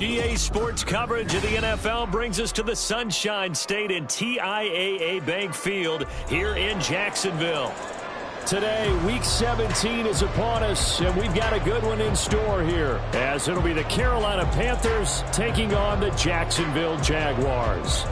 EA Sports coverage of the NFL brings us to the Sunshine State and TIAA Bank Field here in Jacksonville. Today, Week 17 is upon us, and we've got a good one in store here, as it'll be the Carolina Panthers taking on the Jacksonville Jaguars.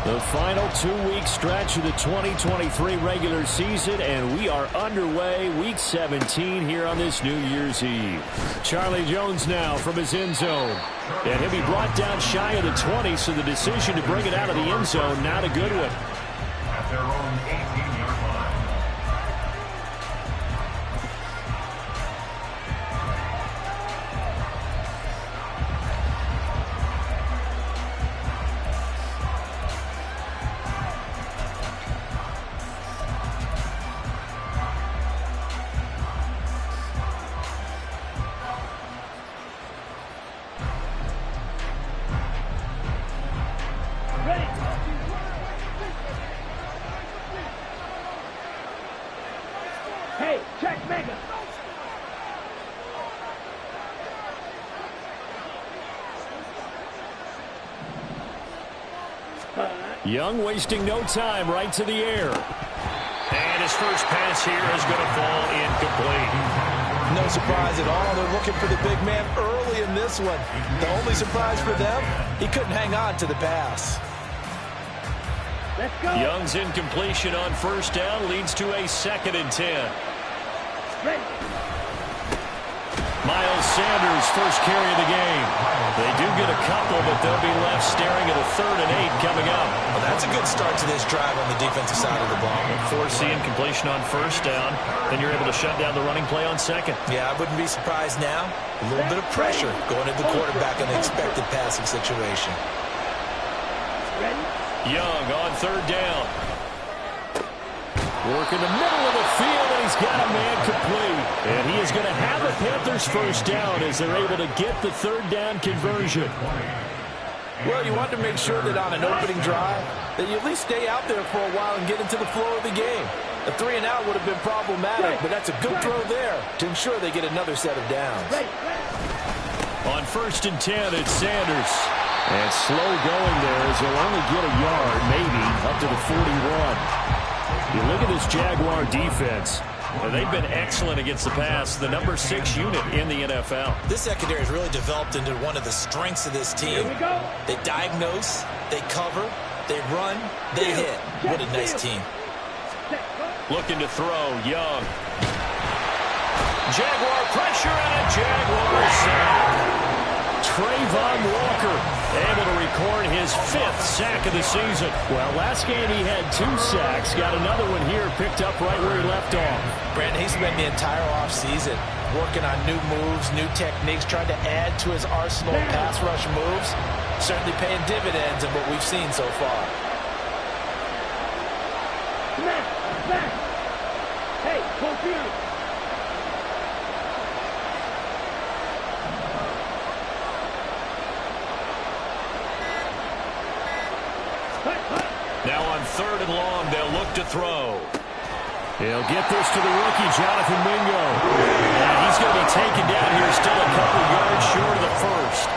The final 2-week stretch of the 2023 regular season, and we are underway Week 17 here on this New Year's Eve. Charlie Jones now from his end zone. And he'll be brought down shy of the 20, so the decision to bring it out of the end zone, not a good one. At their own 18-yard line. Hey, check mega. Young wasting no time, right to the air. And his first pass here is going to fall incomplete. No surprise at all. They're looking for the big man early in this one. The only surprise for them, he couldn't hang on to the pass. Let's go. Young's incompletion on first down leads to a 2nd and 10. Ready. Miles Sanders' first carry of the game. They do get a couple, but they'll be left staring at a 3rd and 8 coming up. Well, that's a good start to this drive on the defensive side of the ball. Force the incompletion on first down, then you're able to shut down the running play on 2nd. Yeah, I wouldn't be surprised now. A little bit of pressure going at the quarterback in the expected passing situation. Ready. Young on 3rd down. Work in the middle of the field, and he's got a man complete. And he is going to have the Panthers first down as they're able to get the 3rd down conversion. Well, you want to make sure that on an opening drive, that you at least stay out there for a while and get into the flow of the game. A 3 and out would have been problematic, but that's a good throw there to ensure they get another set of downs. On 1st and 10, it's Sanders. And slow going there as he'll only get a yard, maybe, up to the 41. You look at this Jaguar defense, and they've been excellent against the pass, the number 6 unit in the NFL. This secondary has really developed into one of the strengths of this team. Here we go. They diagnose, they cover, they run, they hit. What a nice team. Looking to throw, Young. Jaguar pressure and a Jaguar sack. Trayvon Walker able to record his 5th sack of the season. Well, last game he had 2 sacks. Got another one here picked up right where he left off. Brandon, he spent the entire offseason working on new moves, new techniques, trying to add to his arsenal of pass rush moves. Certainly paying dividends in what we've seen so far. Back. Hey, full field. Now on 3rd and long, they'll look to throw. He'll get this to the rookie, Jonathan Mingo. And he's going to be taken down here, still a couple yards short of the 1st.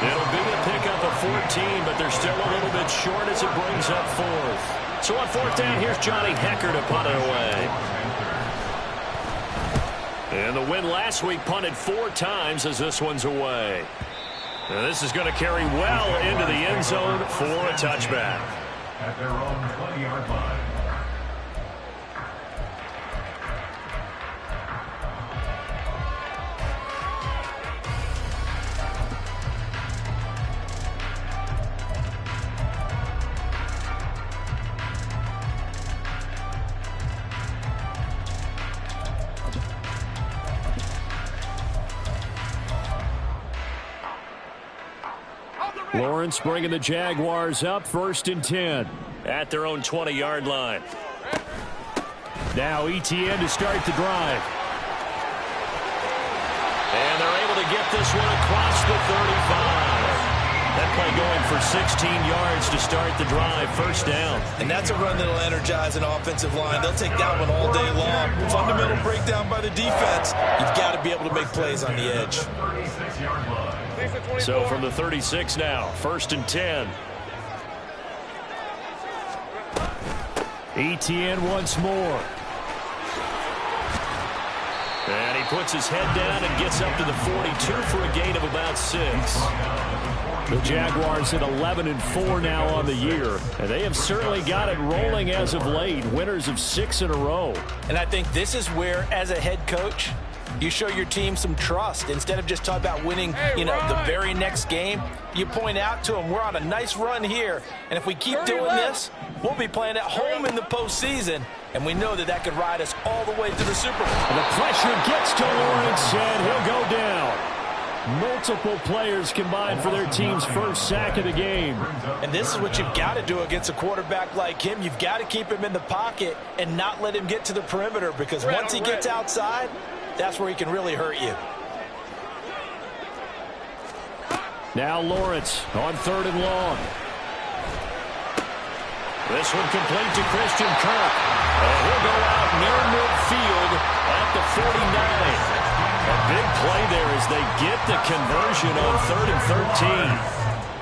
It'll be a pickup of 14, but they're still a little bit short as it brings up 4th. So on 4th down, here's Johnny Hecker to punt it away. And the win last week punted 4 times as this one's away. Now this is going to carry well into the end zone for a touchback. At their own 20-yard line. Lawrence bringing the Jaguars up 1st and 10 at their own 20-yard line. Now ETN to start the drive. And they're able to get this one across the 35. that play going for 16 yards to start the drive. First down. And that's a run that'll energize an offensive line. They'll take that one all day long. Fundamental breakdown by the defense. You've got to be able to make plays on the edge. So from the 36 now, 1st and 10. Etienne once more. And he puts his head down and gets up to the 42 for a gain of about 6. The Jaguars at 11-4 now on the year, and they have certainly got it rolling as of late, winners of 6 in a row. And I think this is where, as a head coach, you show your team some trust. Instead of just talking about winning, the very next game, you point out to them, we're on a nice run here, and if we keep doing this, we'll be playing at home in the postseason, and we know that that could ride us all the way to the Super Bowl. And the pressure gets to Lawrence, and he'll go down. Multiple players combined for their team's first sack of the game. And this is what you've got to do against a quarterback like him. You've got to keep him in the pocket and not let him get to the perimeter, because once he gets outside, that's where he can really hurt you. Now Lawrence on 3rd and long. This one complete to Christian Kirk. And he'll go out near midfield at the 49. A big play there as they get the conversion on 3rd and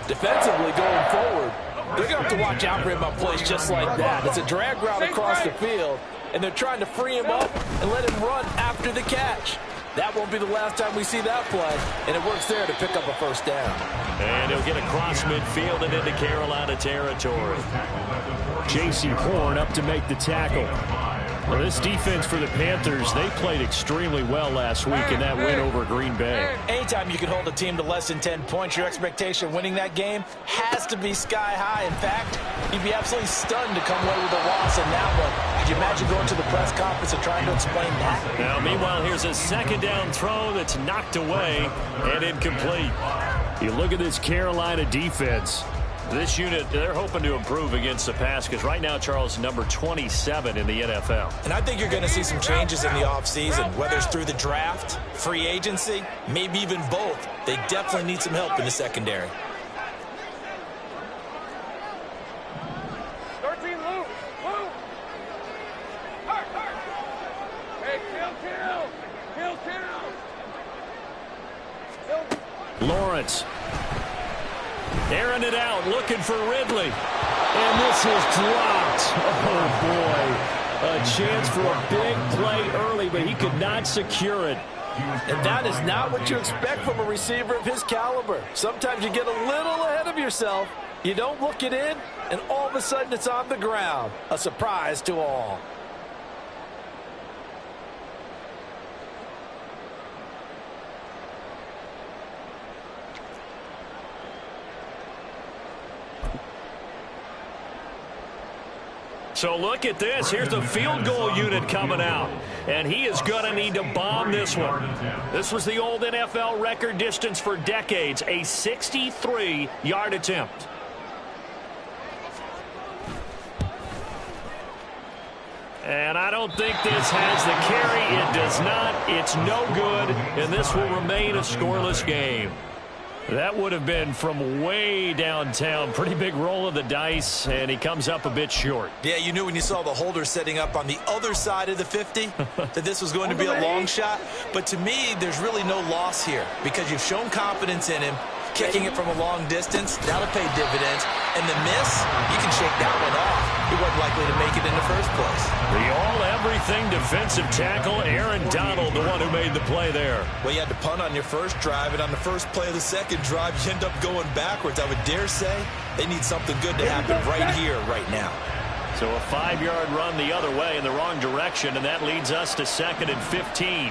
13. Defensively going forward, they're going to have to watch out for him on plays just like that. It's a drag route across the field, and they're trying to free him up and let him run after the catch. That won't be the last time we see that play, and it works there to pick up a first down. And he'll get across midfield and into Carolina territory. J.C. Horn up to make the tackle. Well, this defense for the Panthers, they played extremely well last week in that win over Green Bay. Anytime you can hold a team to less than 10 points, your expectation winning that game has to be sky high. In fact, you'd be absolutely stunned to come away with a loss in that one. Could you imagine going to the press conference and trying to explain that? Now, meanwhile, here's a 2nd down throw that's knocked away and incomplete. You look at this Carolina defense. This unit, they're hoping to improve against the pass because right now, Charles, number 27 in the NFL. And I think you're going to see some changes in the offseason, whether it's through the draft, free agency, maybe even both. They definitely need some help in the secondary. 13 loose. Hey, kill. Lawrence. Airing it out, looking for Ridley. And this is dropped. Oh, boy. A chance for a big play early, but he could not secure it. And that is not what you expect from a receiver of his caliber. Sometimes you get a little ahead of yourself. You don't look it in, and all of a sudden it's on the ground. A surprise to all. So look at this. Here's the field goal unit coming out. And he is going to need to bomb this one. This was the old NFL record distance for decades, a 63-yard attempt. And I don't think this has the carry. It does not. It's no good. And this will remain a scoreless game. That would have been from way downtown. Pretty big roll of the dice, and he comes up a bit short. Yeah, you knew when you saw the holder setting up on the other side of the 50 that this was going to be a long shot. But to me, there's really no loss here because you've shown confidence in him. Kicking it from a long distance, that'll pay dividends. And the miss, you can shake that one off. He wasn't likely to make it in the first place. The all-everything defensive tackle, Aaron Donald, the one who made the play there. Well, you had to punt on your first drive, and on the first play of the second drive, you end up going backwards. I would dare say they need something good to happen right here, right now. So a 5-yard run the other way in the wrong direction, and that leads us to 2nd and 15.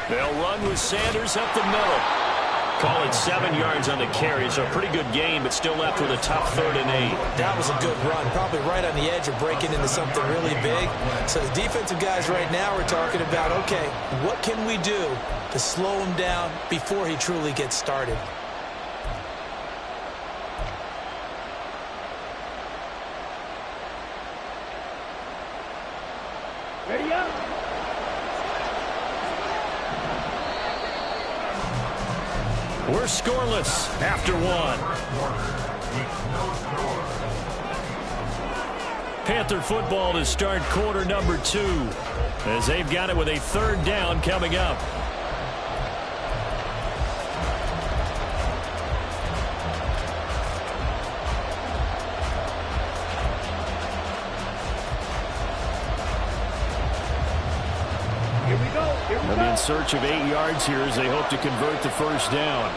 They'll run with Sanders up the middle. Call it 7 yards on the carry, so a pretty good game, but still left with a tough 3rd and 8. That was a good run, probably right on the edge of breaking into something really big. So the defensive guys right now are talking about, okay, what can we do to slow him down before he truly gets started? Ready up. We're scoreless after one. Panther football to start quarter number 2 as they've got it with a 3rd down coming up. They'll be in search of 8 yards here as they hope to convert the 1st down.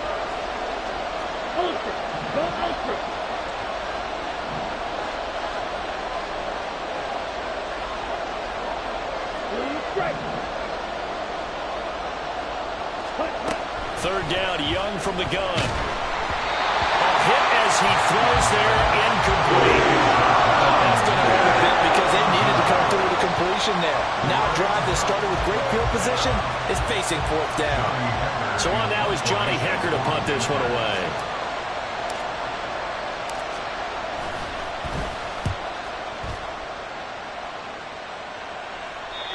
Third down, Young from the gun. A hit as he throws there, incomplete. That's going to hurt a bit because they needed to come through with a completion there. Now a drive that started with great field position is facing 4th down. So on now is Johnny Hecker to punt this one away.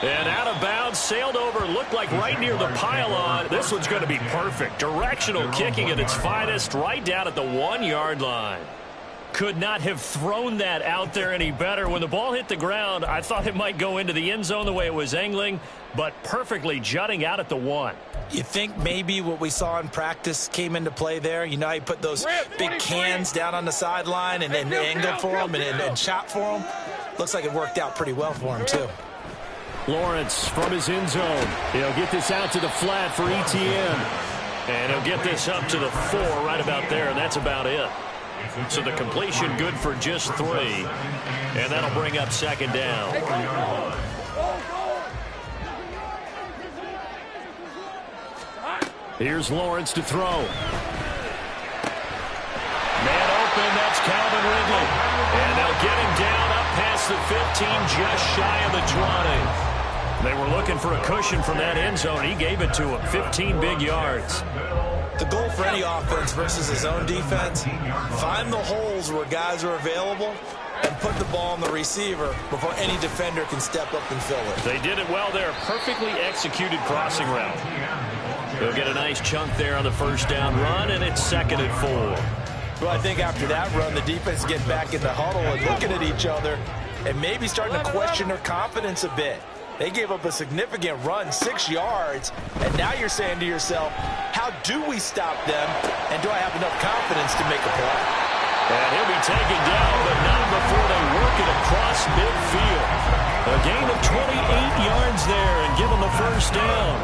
And out of bounds, sailed over, looked like right near the pylon. This one's going to be perfect. Directional kicking at its finest, right down at the 1-yard line. Could not have thrown that out there any better. When the ball hit the ground, I thought it might go into the end zone the way it was angling, but perfectly jutting out at the 1. You think maybe what we saw in practice came into play there? You know, he put those big cans down on the sideline and then angled for them and shot for them. Looks like it worked out pretty well for him, too. Lawrence from his end zone. He'll get this out to the flat for Etienne. And he'll get this up to the 4 right about there, and that's about it. So the completion good for just 3. And that'll bring up 2nd down. Here's Lawrence to throw. Man open, that's Calvin Ridley. And they'll get him down up past the 15, just shy of the 20. They were looking for a cushion from that end zone. He gave it to him, 15 big yards. The goal for any offense versus his own defense, find the holes where guys are available and put the ball on the receiver before any defender can step up and fill it. They did it well there. Perfectly executed crossing route. They'll get a nice chunk there on the 1st down run, and it's 2nd and 4. Well, I think after that run, the defense get back in the huddle and looking at each other and maybe starting to question their confidence a bit. They gave up a significant run, 6 yards, and now you're saying to yourself, how do we stop them, and do I have enough confidence to make a play? And he'll be taken down, but not before they work it across midfield. A gain of 28 yards there and give them the 1st down.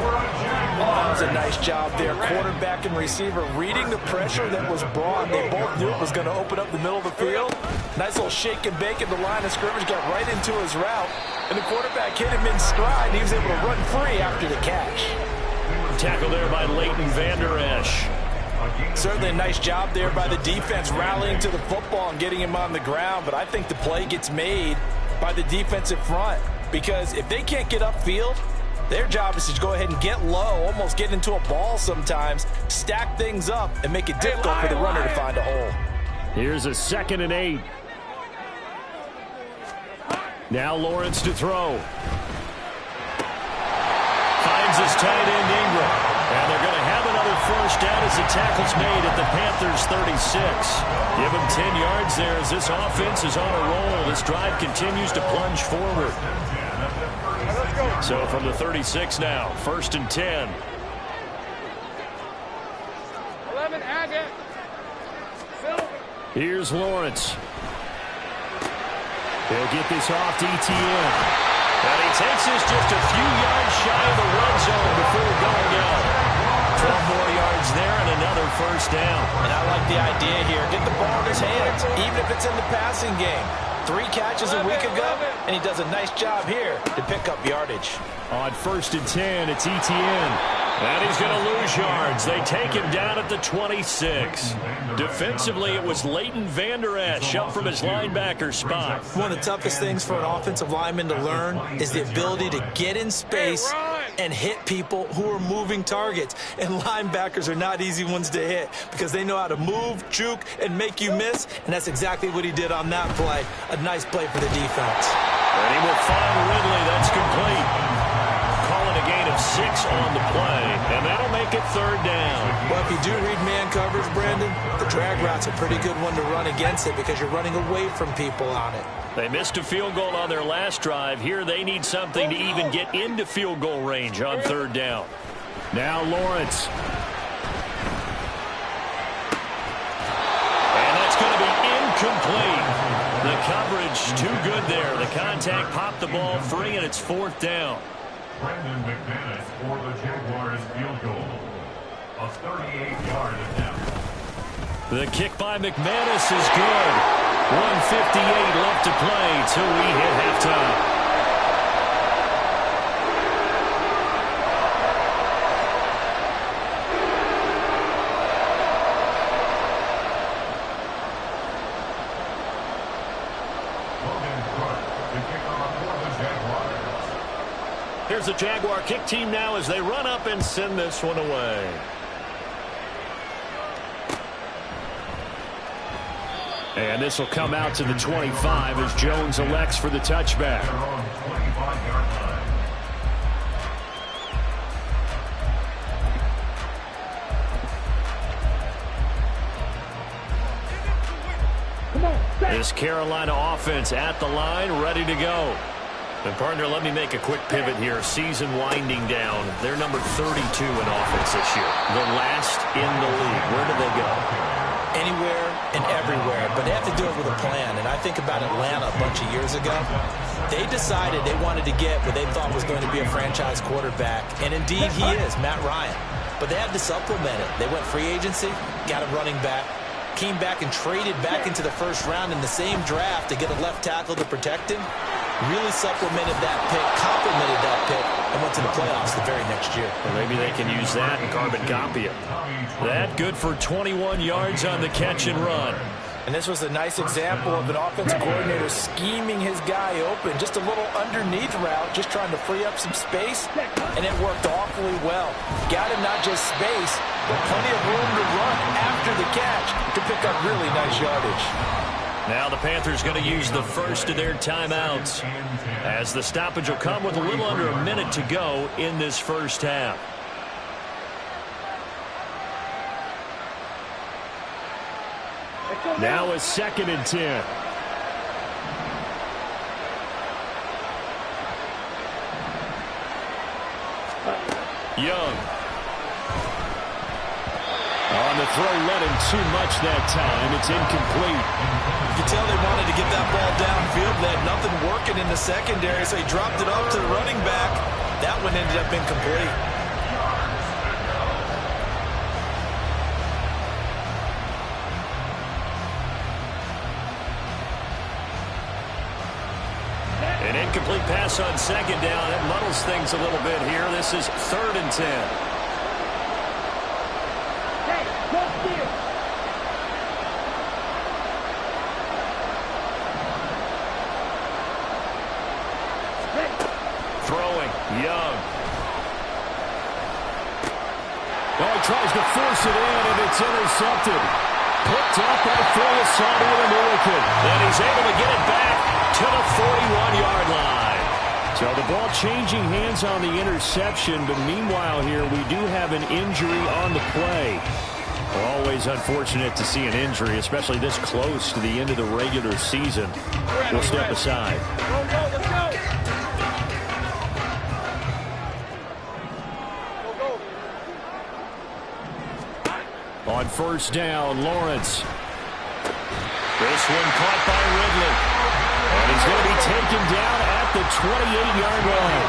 Oh, that was a nice job there. Quarterback and receiver reading the pressure that was brought. They both knew it was going to open up the middle of the field. Nice little shake and bake at the line of scrimmage, got right into his route. And the quarterback hit him in stride, and he was able to run free after the catch. Tackle there by Leighton Vander Esch. Certainly a nice job there by the defense rallying to the football and getting him on the ground, but I think the play gets made by the defensive front because if they can't get upfield, their job is to go ahead and get low, almost get into a ball sometimes, stack things up, and make it difficult for the runner to find a hole. Here's a 2nd and 8. Now Lawrence to throw. Finds his tight end Ingram. And they're going to have another 1st down as the tackle's made at the Panthers' 36. Give him 10 yards there as this offense is on a roll. This drive continues to plunge forward. So from the 36 now, 1st and 10. 11, Agate. Here's Lawrence. He'll get this off to Etienne. And he takes this just a few yards shy of the red zone before going out. 12 more yards there and another 1st down. And I like the idea here. Get the ball in his hands, even if it's in the passing game. 3 catches a week ago, and he does a nice job here to pick up yardage. On 1st and 10, it's Etienne. And he's going to lose yards. They take him down at the 26. Defensively, it was Leighton Vander Esch up from his linebacker spot. One of the toughest things for an offensive lineman to learn is the ability to get in space and hit people who are moving targets. And linebackers are not easy ones to hit because they know how to move, juke, and make you miss. And that's exactly what he did on that play. A nice play for the defense. And he will find Ridley. That's complete. Calling a gain of of 6 on the play, and that'll make it third down. Well, if you do read man coverage, Brandon, the drag route's a pretty good one to run against it because you're running away from people on it. They missed a field goal on their last drive. Here they need something to even get into field goal range on third down. Now Lawrence. And that's going to be incomplete. The coverage too good there. The contact popped the ball free, and it's fourth down. Brandon McManus for the Jaguars field goal. A 38-yard attempt. The kick by McManus is good. 1:58 left to play till we hit halftime. Here's the Jaguar kick team now as they run up and send this one away. And this will come out to the 25 as Jones elects for the touchback. This Carolina offense at the line, ready to go. And partner, let me make a quick pivot here. Season winding down. They're number 32 in offense this year. The last in the league. Where do they go? Anywhere and everywhere, but they have to do it with a plan. And I think about Atlanta a bunch of years ago. They decided they wanted to get what they thought was going to be a franchise quarterback, and indeed he is, Matt Ryan. But they had to supplement it. They went free agency, got a running back, came back and traded back into the first round in the same draft to get a left tackle to protect him. Really supplemented that pick, complemented that pick, and went to the playoffs the very next year. Well, maybe they can use that and carbon copy it. That good for 21 yards on the catch and run. And this was a nice example of an offensive coordinator scheming his guy open. Just a little underneath route, just trying to free up some space, and it worked awfully well. Got him not just space, but plenty of room to run after the catch to pick up really nice yardage. Now the Panthers going to use the first of their timeouts as the stoppage will come with a little under a minute to go in this first half. Now a 2nd and 10. Young. On the throw, led him too much that time. It's incomplete. You can tell they wanted to get that ball downfield. They had nothing working in the secondary, so he dropped it off to the running back. That one ended up incomplete. An incomplete pass on 2nd down. It muddles things a little bit here. This is 3rd and 10. Young. Oh, he tries to force it in, and it's intercepted. Picked up by Fullasano and Milliken. And he's able to get it back to the 41-yard line. So the ball changing hands on the interception, but meanwhile here we do have an injury on the play. Always unfortunate to see an injury, especially this close to the end of the regular season. We'll step aside. Let's go. On 1st down, Lawrence. This one caught by Ridley. And he's going to be taken down at the 28-yard line.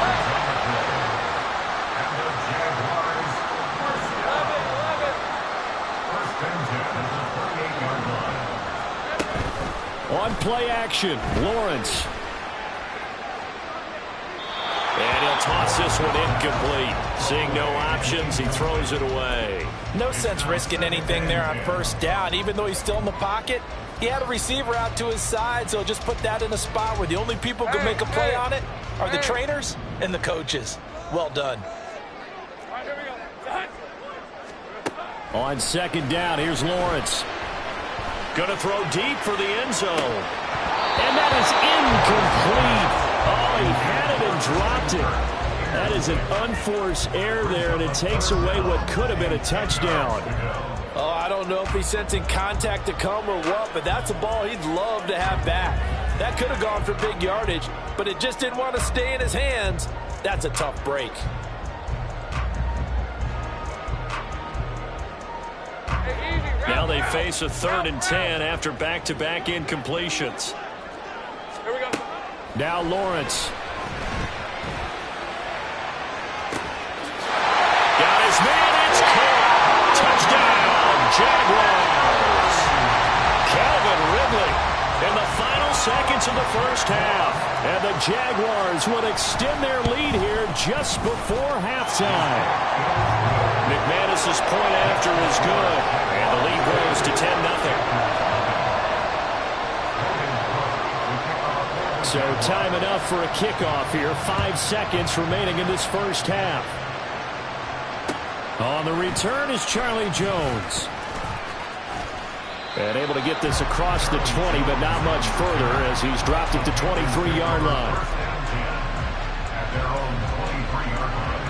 On play action, Lawrence. And he'll toss this one incomplete. Seeing no options, he throws it away. No sense risking anything there on 1st down. Even though he's still in the pocket, he had a receiver out to his side, so just put that in a spot where the only people who can make a play on it are the trainers and the coaches. Well done. All right, here we go. On 2nd down, here's Lawrence. Going to throw deep for the end zone. And that is incomplete. Oh, he had it and dropped it. That is an unforced error there, and it takes away what could have been a touchdown. Oh, I don't know if he's sensing contact to come or what, but that's a ball he'd love to have back. That could have gone for big yardage, but it just didn't want to stay in his hands. That's a tough break. Now they face a 3rd and 10 after back-to-back incompletions. Here we go. Now Lawrence. Got his man. It's caught. Touchdown, Jaguars. Calvin Ridley in the final seconds of the first half. And the Jaguars will extend their lead here just before halftime. McManus's point after is good. And the lead grows to 10-0. So time enough for a kickoff here. 5 seconds remaining in this first half. On the return is Charlie Jones. And able to get this across the 20, but not much further as he's dropped at the 23-yard line. At their own 23-yard line.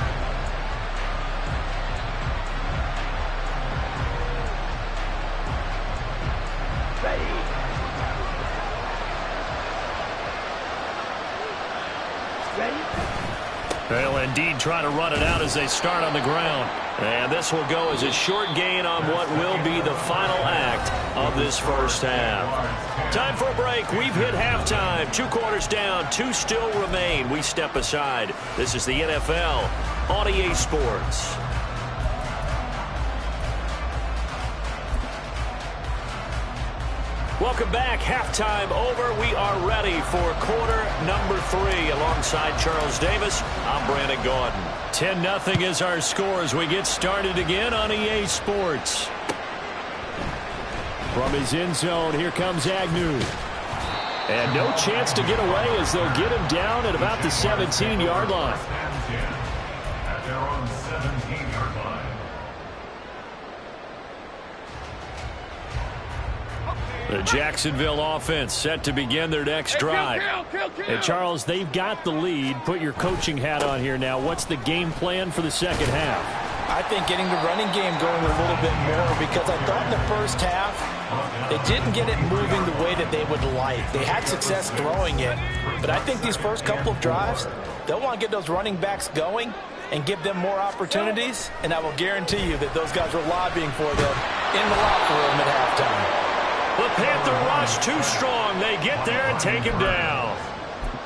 They'll indeed try to run it out as they start on the ground. And this will go as a short gain on what will be the final act of this first half. Time for a break. We've hit halftime. 2 quarters down. 2 still remain. We step aside. This is the NFL on EA Sports. Welcome back. Halftime over. We are ready for quarter number 3. Alongside Charles Davis, I'm Brandon Gaudin. 10-0 is our score as we get started again on EA Sports. From his end zone, here comes Agnew. And no chance to get away as they'll get him down at about the 17-yard line. At their own 17-yard line. The Jacksonville offense set to begin their next drive. And Charles, they've got the lead. Put your coaching hat on here now. What's the game plan for the second half? I think getting the running game going a little bit more, because I thought in the first half they didn't get it moving the way that they would like. They had success throwing it, but I think these first couple of drives, they'll want to get those running backs going and give them more opportunities, and I will guarantee you that those guys were lobbying for them in the locker room at halftime. The Panther rush too strong. They get there and take him down.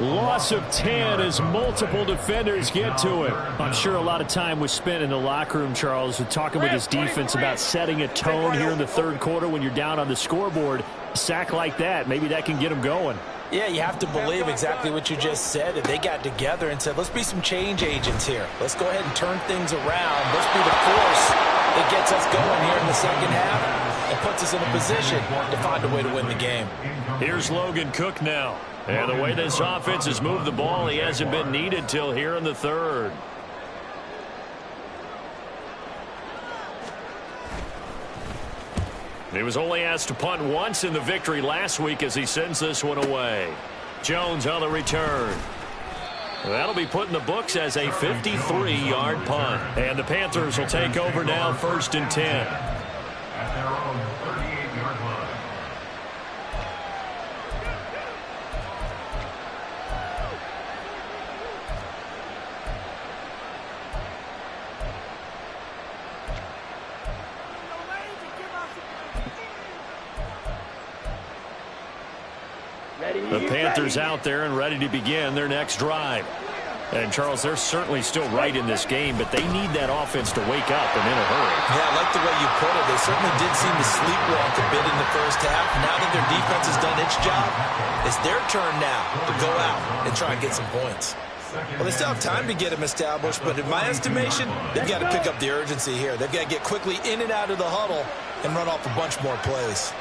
Loss of 10 as multiple defenders get to him. I'm sure a lot of time was spent in the locker room, Charles, with talking with his defense about setting a tone here in the third quarter when you're down on the scoreboard. A sack like that, maybe that can get him going. Yeah, you have to believe exactly what you just said. And they got together and said, let's be some change agents here. Let's go ahead and turn things around. Let's be the force that gets us going here in the second half and puts us in a position to find a way to win the game. Here's Logan Cook now. And the way this offense has moved the ball, he hasn't been needed till here in the third. He was only asked to punt once in the victory last week as he sends this one away. Jones on the return. That'll be put in the books as a 53-yard punt. And the Panthers will take over now, 1st and 10. At their own 38-yard line. The Panthers out there and ready to begin their next drive. And, Charles, they're certainly still right in this game, but they need that offense to wake up and in a hurry. Yeah, I like the way you put it. They certainly did seem to sleepwalk a bit in the first half. Now that their defense has done its job, it's their turn now to go out and try and get some points. Well, they still have time to get them established, but in my estimation, they've got to pick up the urgency here. They've got to get quickly in and out of the huddle and run off a bunch more plays.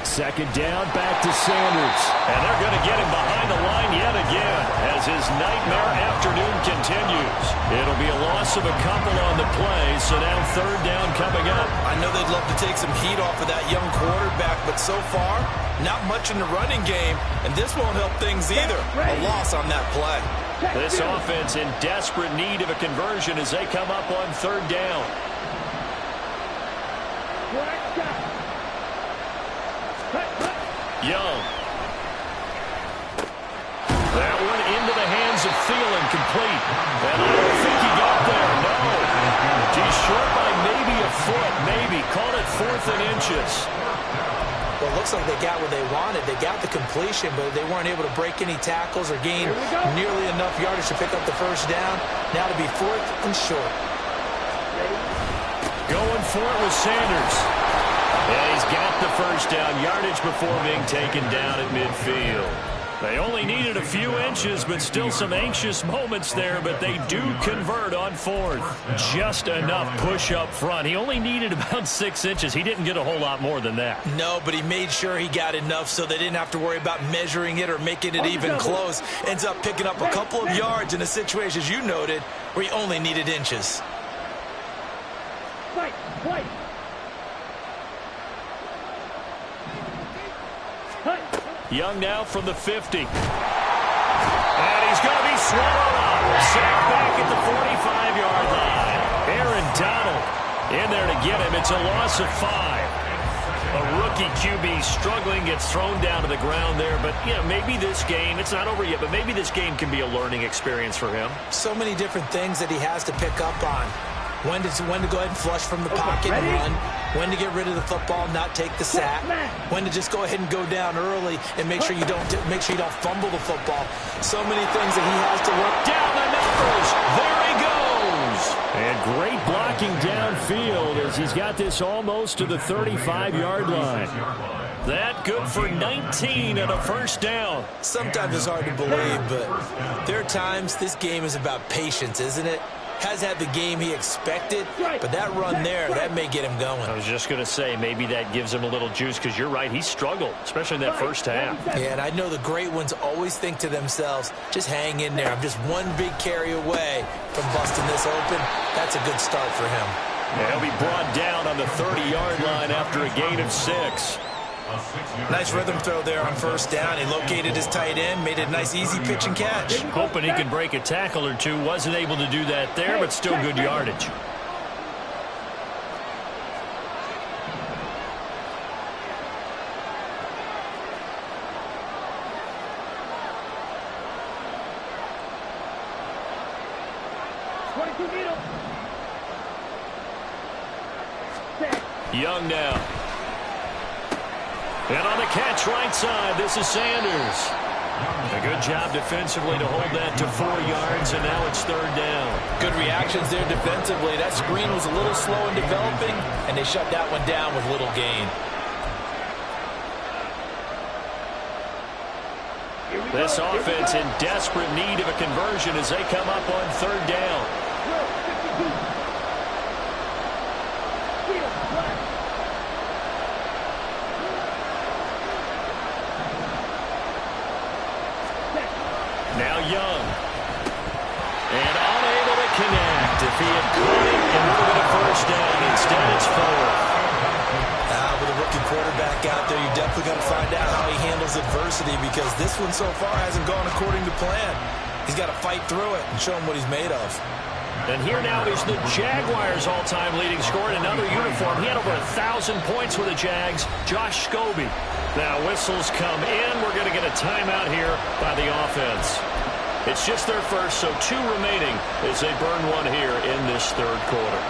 Second down, back to Sanders. And they're going to get him behind the line yet again as his nightmare afternoon continues. It'll be a loss of a couple on the play, so now third down coming up. I know they'd love to take some heat off of that young quarterback, but so far, not much in the running game, and this won't help things either. A loss on that play. This offense in desperate need of a conversion as they come up on third down. Young. That one into the hands of Thielen, complete. And I don't think he got there, no. He's short by maybe a foot, maybe. Call it 4th and inches. Well, it looks like they got what they wanted. They got the completion, but they weren't able to break any tackles or gain nearly enough yardage to pick up the first down. Now to be 4th and short. Going for it with Sanders. And he's got the first down, yardage before being taken down at midfield. They only needed a few inches, but still some anxious moments there, but they do convert on 4th. Just enough push up front. He only needed about 6 inches. He didn't get a whole lot more than that. No, but he made sure he got enough so they didn't have to worry about measuring it or making it even close. Ends up picking up a couple of yards in a situation, as you noted, where he only needed inches. Play. Young now from the 50. And he's going to be swallowed up. Sacked back at the 45-yard line. Aaron Donald in there to get him. It's a loss of 5. A rookie QB struggling, gets thrown down to the ground there. But, yeah, maybe this game, it's not over yet, but maybe this game can be a learning experience for him. So many different things that he has to pick up on. When to go ahead and flush from the pocket and run. When to get rid of the football, not take the sack. When to just go ahead and go down early and make sure you don't fumble the football. So many things that he has to work. Down the numbers. There he goes. And great blocking downfield as he's got this almost to the 35-yard line. That good for 19 and a first down. Sometimes it's hard to believe, but there are times this game is about patience, isn't it? Has had the game he expected, but that run there, that may get him going. I was just going to say, maybe that gives him a little juice, because you're right, he struggled, especially in that first half. Yeah, and I know the great ones always think to themselves, just hang in there. I'm just one big carry away from busting this open. That's a good start for him. Yeah, he'll be brought down on the 30-yard line after a gain of 6. Nice rhythm throw there on first down. He located his tight end, made a nice easy pitch and catch. Hoping he could break a tackle or two. Wasn't able to do that there, but still good yardage. Young now. And on the catch right side, this is Sanders. A good job defensively to hold that to 4 yards, and now it's third down. Good reactions there defensively. That screen was a little slow in developing, and they shut that one down with little gain. This offense in desperate need of a conversion as they come up on third down. Now Young. And unable to connect. If he had caught it, it would have been a first down. Instead, it's 4. With a rookie quarterback out there, you definitely got to find out how he handles adversity, because this one so far hasn't gone according to plan. He's got to fight through it and show him what he's made of. And here now is the Jaguars' all-time leading scorer in another uniform. He had over 1,000 points with the Jags, Josh Scobie. Now whistles come in. We're going to get a timeout here by the offense. It's just their first, so 2 remaining as they burn one here in this third quarter.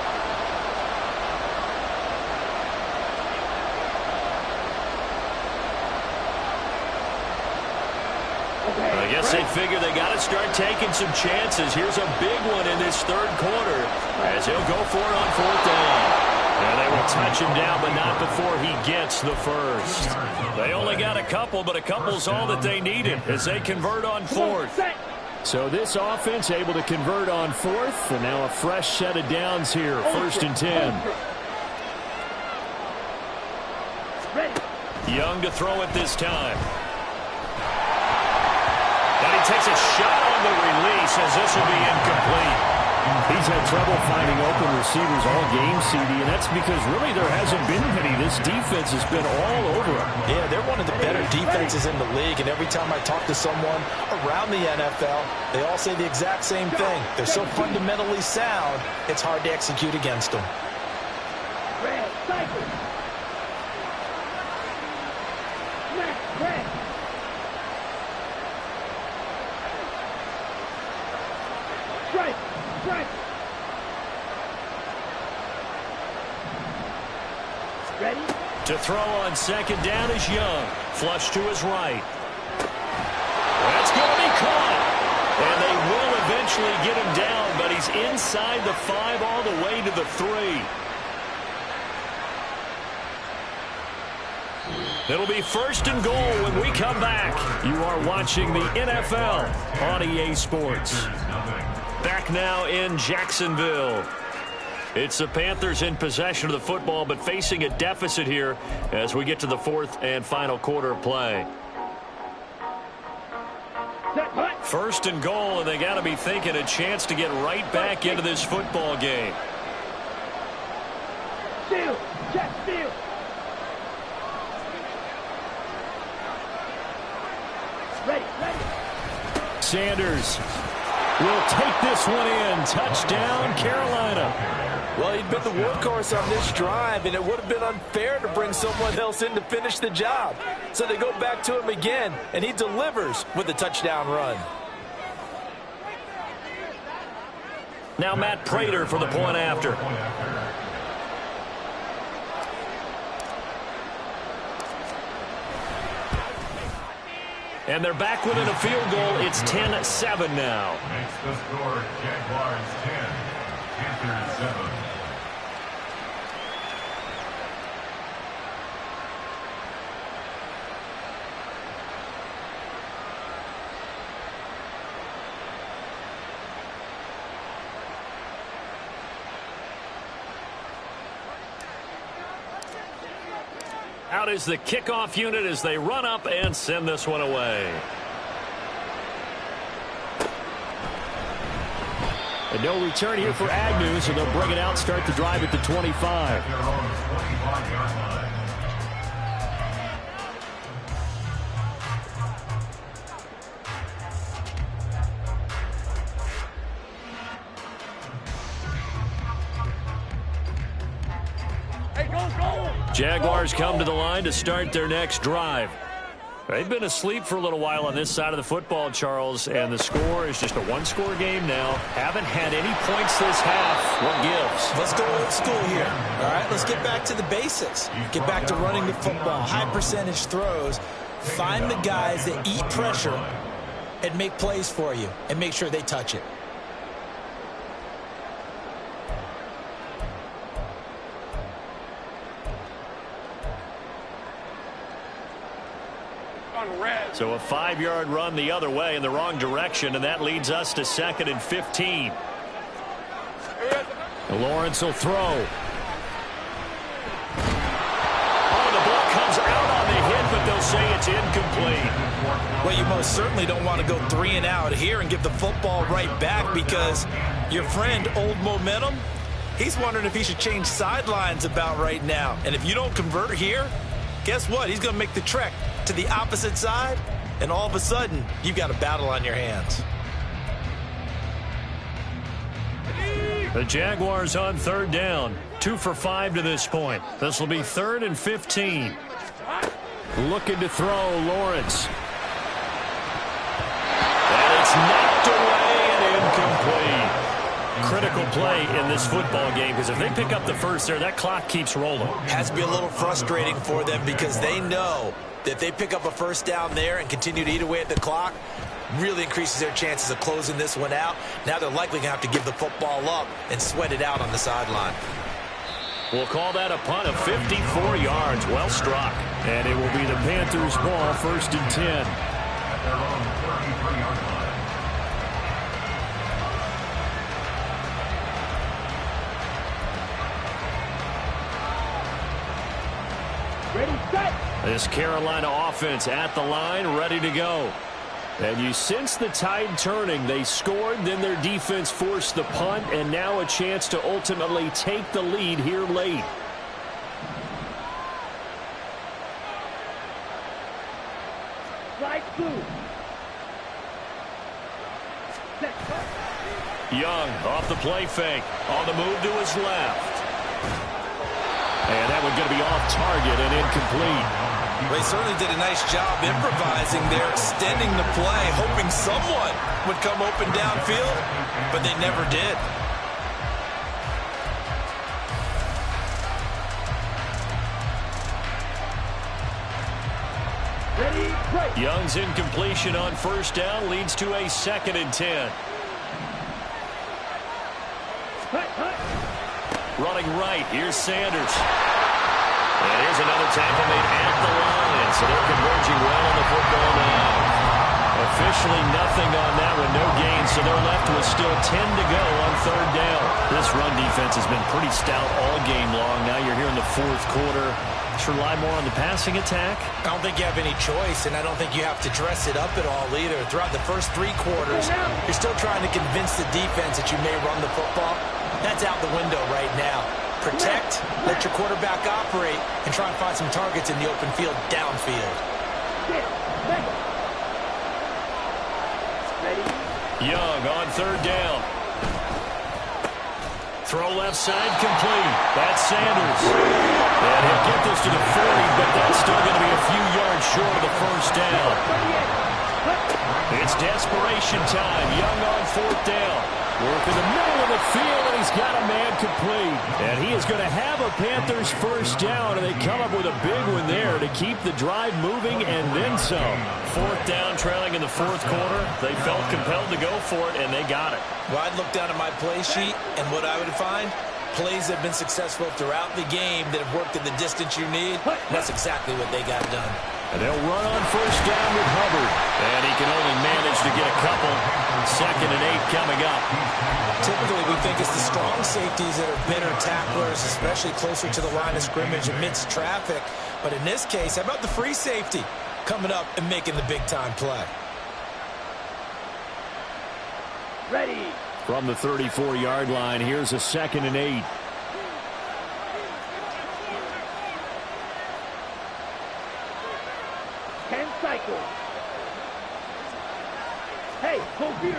I guess they figure they got to start taking some chances. Here's a big one in this third quarter as he'll go for it on fourth down. And they will touch him down, but not before he gets the first. They only got a couple, but a couple's all that they needed as they convert on fourth. So this offense able to convert on fourth, and now a fresh set of downs here, first and 10. Young to throw it this time. And he takes a shot on the release as this will be incomplete. He's had trouble finding open receivers all game, CD, and that's because really there hasn't been many. This defense has been all over him. Yeah, they're one of the better defenses in the league, and every time I talk to someone around the NFL, they all say the exact same thing. They're so fundamentally sound, it's hard to execute against them. Red, cycle. Left, red. Strike, strike. Ready? To throw on second down is Young. Flush to his right. That's going to be caught. And they will eventually get him down, but he's inside the 5 all the way to the 3. It'll be first and goal when we come back. You are watching the NFL on EA Sports. Back now in Jacksonville. It's the Panthers in possession of the football, but facing a deficit here as we get to the 4th and final quarter of play. First and goal, and they got to be thinking a chance to get right back into this football game. Steal, check, steal. Ready, ready. Sanders will take this one in. Touchdown, Carolina. Well, he'd been the workhorse on this drive, and it would have been unfair to bring someone else in to finish the job. So they go back to him again, and he delivers with a touchdown run. Now Matt Prater for the point after. And they're back within a field goal. It's 10-7 now. Makes the score Jaguars 10, Panthers 7. Out is the kickoff unit as they run up and send this one away. And no return here for Agnew, so they'll bring it out, start the drive at the 25. Their own 25-yard line. Jaguars come to the line to start their next drive. They've been asleep for a little while on this side of the football, Charles, and the score is just a one-score game now. Haven't had any points this half. What gives? Let's go old school here. All right, let's get back to the basics. Get back to running the football, high-percentage throws. Find the guys that eat pressure and make plays for you and make sure they touch it. So a 5-yard run the other way in the wrong direction, and that leads us to 2nd and 15. And Lawrence will throw. Oh, the ball comes out on the hit, but they'll say it's incomplete. Well, you most certainly don't want to go 3 and out here and give the football right back because your friend, Old Momentum, he's wondering if he should change sidelines about right now. And if you don't convert here, guess what? He's going to make the trek to the opposite side, and all of a sudden, you've got a battle on your hands. The Jaguars on 3rd down. 2 for 5 to this point. This will be 3rd and 15. Looking to throw, Lawrence. And it's knocked away and incomplete. Critical play in this football game because if they pick up the first there, that clock keeps rolling. Has to be a little frustrating for them because they know that if they pick up a first down there and continue to eat away at the clock, really increases their chances of closing this one out. Now they're likely going to have to give the football up and sweat it out on the sideline. We'll call that a punt of 54 yards. Well struck. And it will be the Panthers' ball, 1st and 10. At their own 33-yard line. Ready, set. This Carolina offense at the line, ready to go. And you sense the tide turning. They scored, then their defense forced the punt, and now a chance to ultimately take the lead here late. Slide through. Young off the play fake. On the move to his left. And that one going to be off target and incomplete. They certainly did a nice job improvising there, extending the play, hoping someone would come open downfield, but they never did. Ready, break. Young's incompletion on first down leads to a 2nd and 10. Running right, here's Sanders. And here's another tackle made at the line, so they're converging well on the football now. Officially nothing on that one, no gain, so they're left with still 10 to go on 3rd down. This run defense has been pretty stout all game long. Now you're here in the 4th quarter. Let's rely more on the passing attack. I don't think you have any choice, and I don't think you have to dress it up at all either. Throughout the first 3 quarters, you're still trying to convince the defense that you may run the football. That's out the window right now. Protect, let your quarterback operate, and try and find some targets in the open field downfield. Young on 3rd down. Throw left side complete. That's Sanders. And he'll get this to the 40, but that's still going to be a few yards short of the first down. It's desperation time. Young on 4th down. Work in the middle of the field, and he's got a man complete. And he is going to have a Panthers first down, and they come up with a big one there to keep the drive moving and then some. 4th down, trailing in the 4th quarter. They felt compelled to go for it, and they got it. Well, I'd look down at my play sheet, and what I would find, plays that have been successful throughout the game that have worked at the distance you need. That's exactly what they got done. And they'll run on first down with Hubbard. And he can only manage to get a couple. 2nd and 8 coming up. Typically, we think it's the strong safeties that are better tacklers, especially closer to the line of scrimmage amidst traffic. But in this case, how about the free safety coming up and making the big-time play? Ready. From the 34-yard line, here's a 2nd and 8. Cycle. Hey, confused.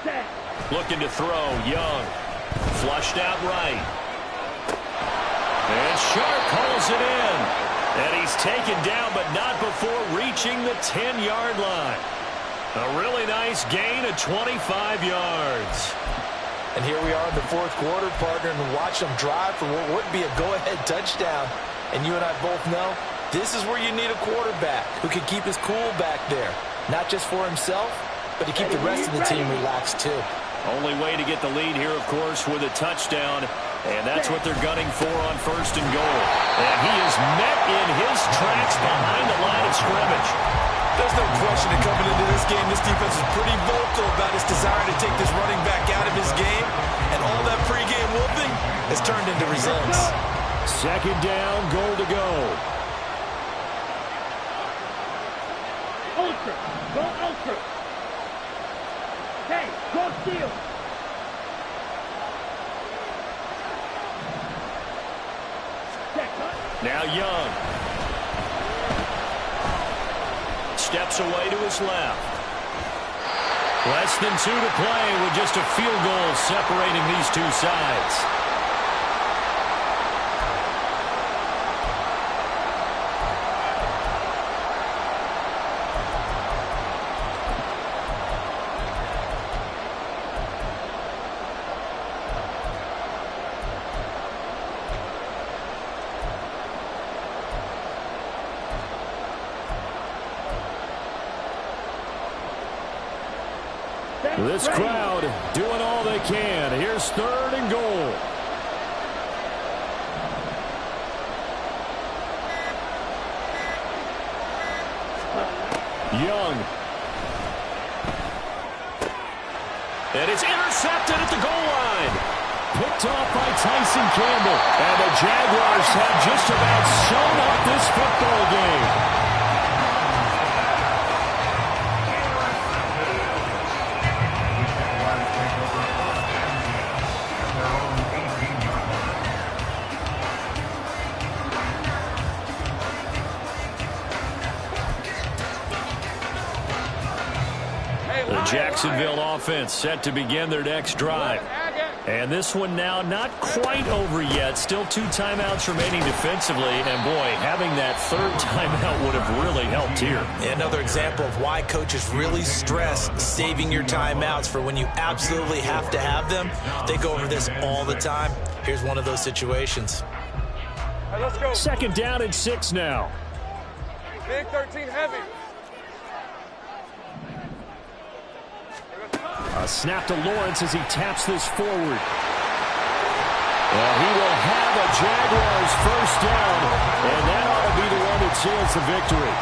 Set. Looking to throw, Young. Flushed out right. And Sharp pulls it in. And he's taken down, but not before reaching the 10-yard line. A really nice gain of 25 yards. And here we are in the 4th quarter, partner, and watch them drive for what would be a go-ahead touchdown. And you and I both know this is where you need a quarterback who can keep his cool back there. Not just for himself, but to keep the rest of the team relaxed too. Only way to get the lead here, of course, with a touchdown. And that's what they're gunning for on 1st and goal. And he is met in his tracks behind the line of scrimmage. There's no question that coming into this game, this defense is pretty vocal about its desire to take this running back out of his game. And all that pregame whooping has turned into results. 2nd down, goal to go. Ultra. Go ultra. Hey, go steal. Now Young. Steps away to his left. Less than 2 to play with just a field goal separating these two sides. This crowd doing all they can. Here's 3rd and goal. Young. And it's intercepted at the goal line. Picked off by Tyson Campbell. And the Jaguars have just about sewn up this football game. The Jacksonville offense set to begin their next drive. And this one now not quite over yet. Still 2 timeouts remaining defensively. And, boy, having that third timeout would have really helped here. Another example of why coaches really stress saving your timeouts for when you absolutely have to have them. They go over this all the time. Here's one of those situations. All right, let's go. 2nd down and 6 now. Big 13 heavy. A snap to Lawrence as he taps this forward. Well, he will have a Jaguars first down, and that ought to be the one that seals the victory.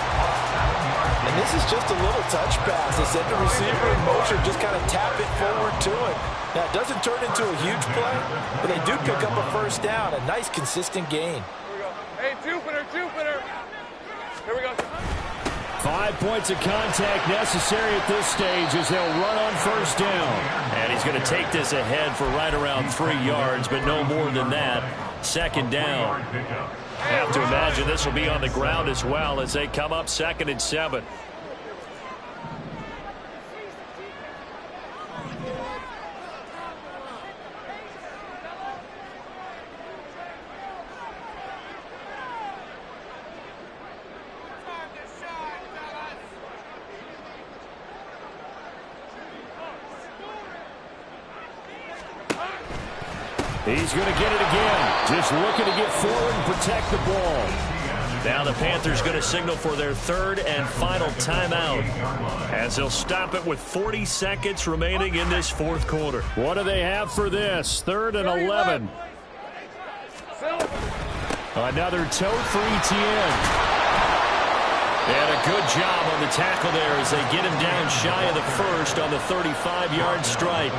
And this is just a little touch pass. They send the receiver in motion, just kind of tap it forward to it. Now, it doesn't turn into a huge play, but they do pick up a first down, a nice, consistent gain. Here we go. Hey, Jupiter. Here we go. 5 points of contact necessary at this stage as they'll run on first down. And he's going to take this ahead for right around 3 yards, but no more than that. 2nd down. Have to imagine this will be on the ground as well as they come up 2nd and 7. He's going to get it again. Just looking to get forward and protect the ball. Now the Panthers going to signal for their 3rd and final timeout as they'll stop it with 40 seconds remaining in this 4th quarter. What do they have for this? 3rd and 11. Another toe for ETN. And a good job on the tackle there as they get him down shy of the first on the 35-yard strike.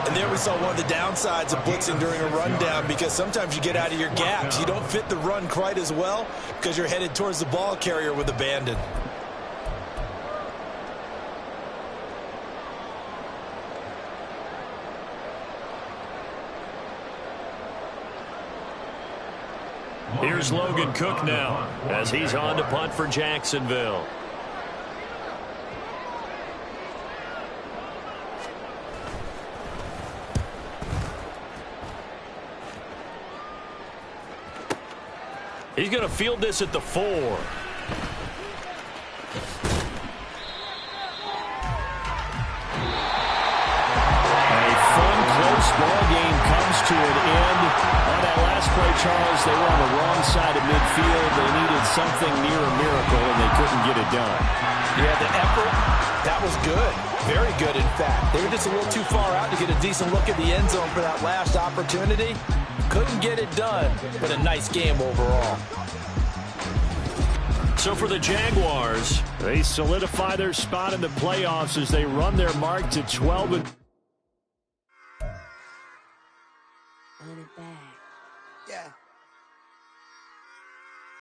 And there we saw one of the downsides of blitzing during a rundown, because sometimes you get out of your gaps. You don't fit the run quite as well because you're headed towards the ball carrier with abandon. Here's Logan Cook now as he's on to punt for Jacksonville. He's going to field this at the 4. Ball game comes to an end. On that last play, Charles, they were on the wrong side of midfield. They needed something near a miracle, and they couldn't get it done. Yeah, the effort, that was good. Very good, in fact. They were just a little too far out to get a decent look at the end zone for that last opportunity. Couldn't get it done, but a nice game overall. So for the Jaguars, they solidify their spot in the playoffs as they run their mark to 12 and Run it back. Yeah.